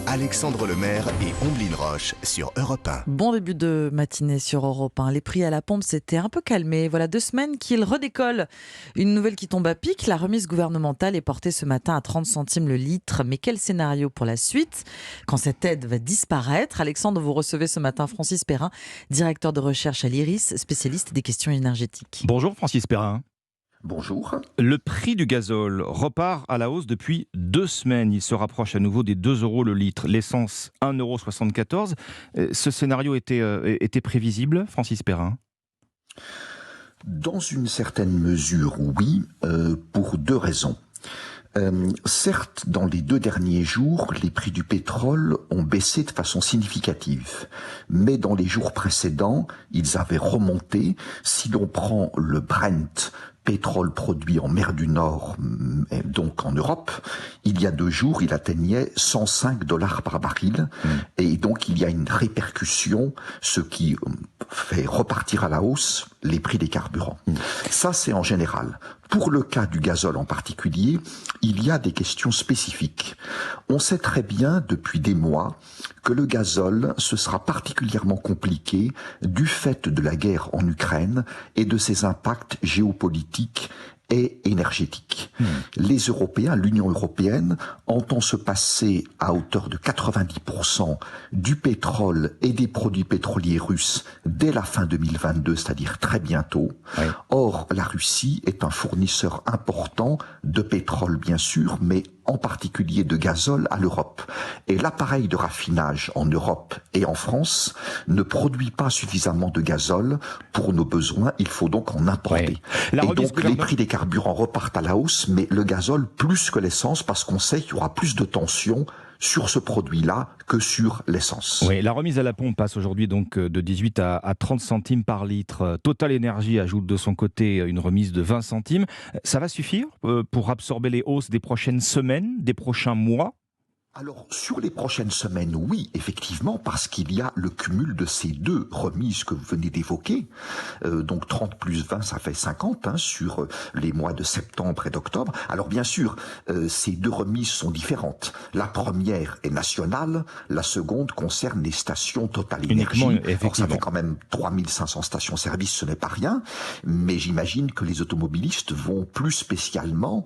Alexandre Lemaire et Omblin Roche sur Europe 1. Bon début de matinée sur Europe 1. Les prix à la pompe s'étaient un peu calmés. Voilà 2 semaines qu'ils redécollent. Une nouvelle qui tombe à pic. La remise gouvernementale est portée ce matin à 30 centimes le litre. Mais quel scénario pour la suite quand cette aide va disparaître? Alexandre, vous recevez ce matin Francis Perrin, directeur de recherche à l'IRIS, spécialiste des questions énergétique. Bonjour Francis Perrin. Bonjour. Le prix du gazole repart à la hausse depuis 2 semaines. Il se rapproche à nouveau des 2 € le litre. L'essence, 1,74 €. Ce scénario était prévisible, Francis Perrin? Dans une certaine mesure, oui, pour 2 raisons. Certes, dans les 2 derniers jours, les prix du pétrole ont baissé de façon significative. Mais dans les jours précédents, ils avaient remonté. Si l'on prend le Brent, pétrole produit en mer du Nord, donc en Europe, il y a 2 jours, il atteignait 105 $ par baril. Et donc, il y a une répercussion, ce qui fait repartir à la hausse les prix des carburants. Ça, c'est en général. Pour le cas du gazole en particulier, il y a des questions spécifiques. On sait très bien depuis des mois que le gazole, ce sera particulièrement compliqué du fait de la guerre en Ukraine et de ses impacts géopolitiques et énergétiques. Les Européens, l'Union européenne, entend se passer à hauteur de 90% du pétrole et des produits pétroliers russes dès la fin 2022, c'est-à-dire très bientôt. Oui. Or, la Russie est un fournisseur important de pétrole, bien sûr, mais en particulier de gazole à l'Europe. Et l'appareil de raffinage en Europe et en France ne produit pas suffisamment de gazole pour nos besoins. Il faut donc en importer. Et donc les prix des carburants repartent à la hausse, mais le gazole plus que l'essence, parce qu'on sait qu'il y aura plus de tensions sur ce produit-là que sur l'essence. Oui, la remise à la pompe passe aujourd'hui donc de 18 à 30 centimes par litre. Total Énergie ajoute de son côté une remise de 20 centimes. Ça va suffire pour absorber les hausses des prochaines semaines, des prochains mois ? Alors, sur les prochaines semaines, oui, effectivement, parce qu'il y a le cumul de ces 2 remises que vous venez d'évoquer. Donc 30 plus 20, ça fait 50 sur les mois de septembre et d'octobre. Alors bien sûr, ces 2 remises sont différentes. La première est nationale, la seconde concerne les stations Total Énergie. Alors ça fait quand même 3500 stations-service, ce n'est pas rien. Mais j'imagine que les automobilistes vont plus spécialement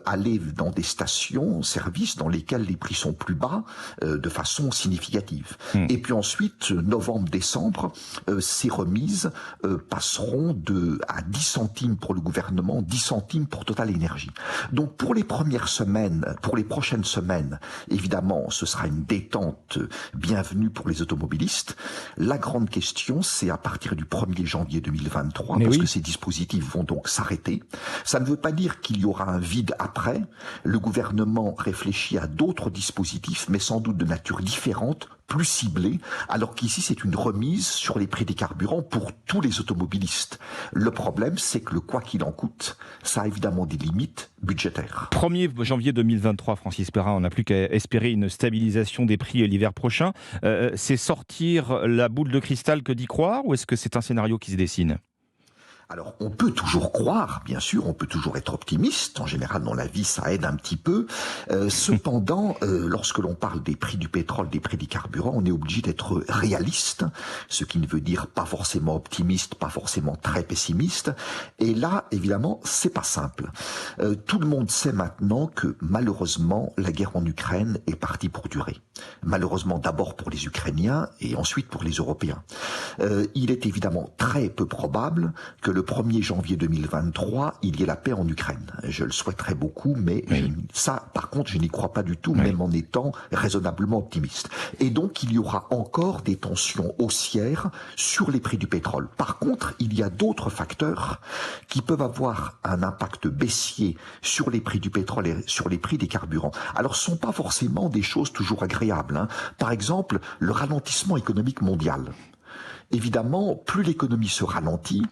aller dans des stations-service dans lesquelles les prix sont plus bas de façon significative. Et puis ensuite, novembre-décembre, ces remises passeront à 10 centimes pour le gouvernement, 10 centimes pour Total Énergie. Donc pour les prochaines semaines, évidemment, ce sera une détente bienvenue pour les automobilistes. La grande question, c'est à partir du 1er janvier 2023, que ces dispositifs vont donc s'arrêter. Ça ne veut pas dire qu'il y aura un vide après. Le gouvernement réfléchit à d'autres dispositifs, mais sans doute de nature différente, plus ciblée, alors qu'ici c'est une remise sur les prix des carburants pour tous les automobilistes. Le problème, c'est que le quoi qu'il en coûte, ça a évidemment des limites budgétaires. 1er janvier 2023, Francis Perrin, on n'a plus qu'à espérer une stabilisation des prix l'hiver prochain. C'est sortir la boule de cristal que d'y croire, ou est-ce que c'est un scénario qui se dessine ? Alors, on peut toujours croire, bien sûr, on peut toujours être optimiste. En général, dans la vie, ça aide un petit peu. Cependant, lorsque l'on parle des prix du pétrole, des prix des carburants, on est obligé d'être réaliste, ce qui ne veut dire pas forcément optimiste, pas forcément très pessimiste. Et là, évidemment, c'est pas simple. Tout le monde sait maintenant que, malheureusement, la guerre en Ukraine est partie pour durer. Malheureusement, d'abord pour les Ukrainiens et ensuite pour les Européens. Il est évidemment très peu probable que le 1er janvier 2023, il y ait la paix en Ukraine. Je le souhaiterais beaucoup, mais ça, par contre, je n'y crois pas du tout, même en étant raisonnablement optimiste. Et donc, il y aura encore des tensions haussières sur les prix du pétrole. Par contre, il y a d'autres facteurs qui peuvent avoir un impact baissier sur les prix du pétrole et sur les prix des carburants. Alors, ce ne sont pas forcément des choses toujours agréables. Par exemple, le ralentissement économique mondial. évidemment, plus l'économie se ralentit,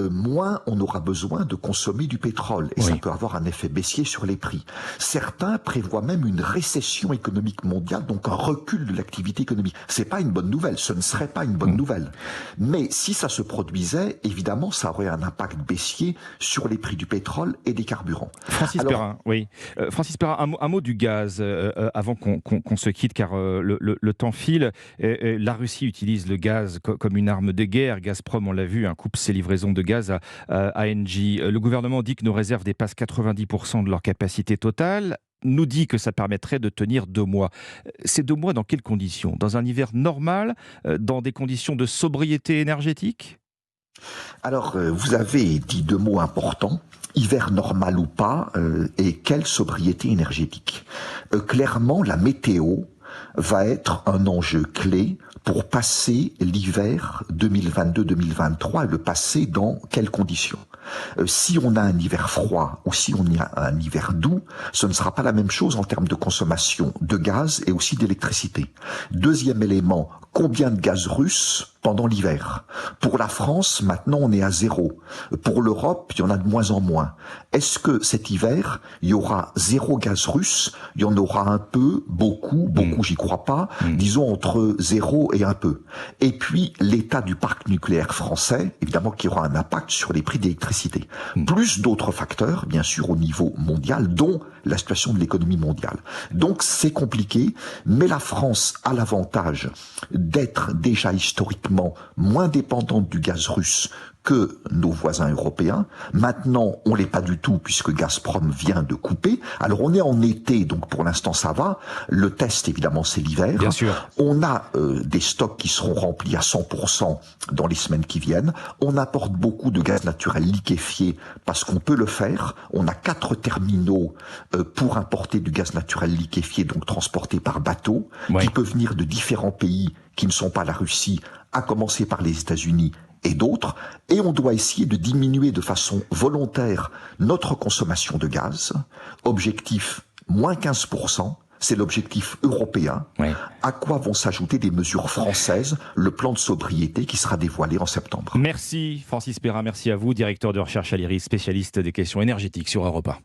moins on aura besoin de consommer du pétrole. Et ça peut avoir un effet baissier sur les prix. Certains prévoient même une récession économique mondiale, donc un recul de l'activité économique. C'est pas une bonne nouvelle, ce ne serait pas une bonne nouvelle. Mais si ça se produisait, évidemment, ça aurait un impact baissier sur les prix du pétrole et des carburants. Francis Perrin, oui. Francis Perrin, un mot du gaz avant qu'on se quitte, car le temps file. La Russie utilise le gaz comme une arme de guerre. Gazprom, on l'a vu, coupe ses livraisons de gaz à Engie. Le gouvernement dit que nos réserves dépassent 90% de leur capacité totale, nous dit que ça permettrait de tenir 2 mois. Ces 2 mois, dans quelles conditions ? Dans un hiver normal ? Dans des conditions de sobriété énergétique ? Alors, vous avez dit 2 mots importants. Hiver normal ou pas, et quelle sobriété énergétique. Clairement, la météo va être un enjeu clé pour passer l'hiver 2022-2023 et le passer dans quelles conditions ? Si on a un hiver froid ou si on a un hiver doux, ce ne sera pas la même chose en termes de consommation de gaz et aussi d'électricité. Deuxième élément, combien de gaz russe pendant l'hiver? Pour la France, maintenant, on est à 0. Pour l'Europe, il y en a de moins en moins. Est-ce que cet hiver, il y aura 0 gaz russe? Il y en aura un peu, beaucoup, j'y crois pas. Disons entre 0 et un peu. Et puis, l'état du parc nucléaire français, évidemment, qui aura un impact sur les prix d'électricité. Plus d'autres facteurs, bien sûr, au niveau mondial, dont la situation de l'économie mondiale. Donc, c'est compliqué, mais la France a l'avantage d'être déjà historiquement moins dépendante du gaz russe que nos voisins européens. Maintenant, on l'est pas du tout puisque Gazprom vient de couper. Alors, on est en été, donc pour l'instant, ça va. Le test, évidemment, c'est l'hiver. Bien sûr. On a des stocks qui seront remplis à 100% dans les semaines qui viennent. On apporte beaucoup de gaz naturel liquéfié parce qu'on peut le faire. On a 4 terminaux pour importer du gaz naturel liquéfié, donc transporté par bateau, qui peut venir de différents pays qui ne sont pas la Russie, à commencer par les États-Unis et d'autres, et on doit essayer de diminuer de façon volontaire notre consommation de gaz. Objectif, moins 15%, c'est l'objectif européen. À quoi vont s'ajouter des mesures françaises, le plan de sobriété qui sera dévoilé en septembre. Merci Francis Perrin, merci à vous, directeur de recherche à l'IRIS, spécialiste des questions énergétiques sur Europe 1.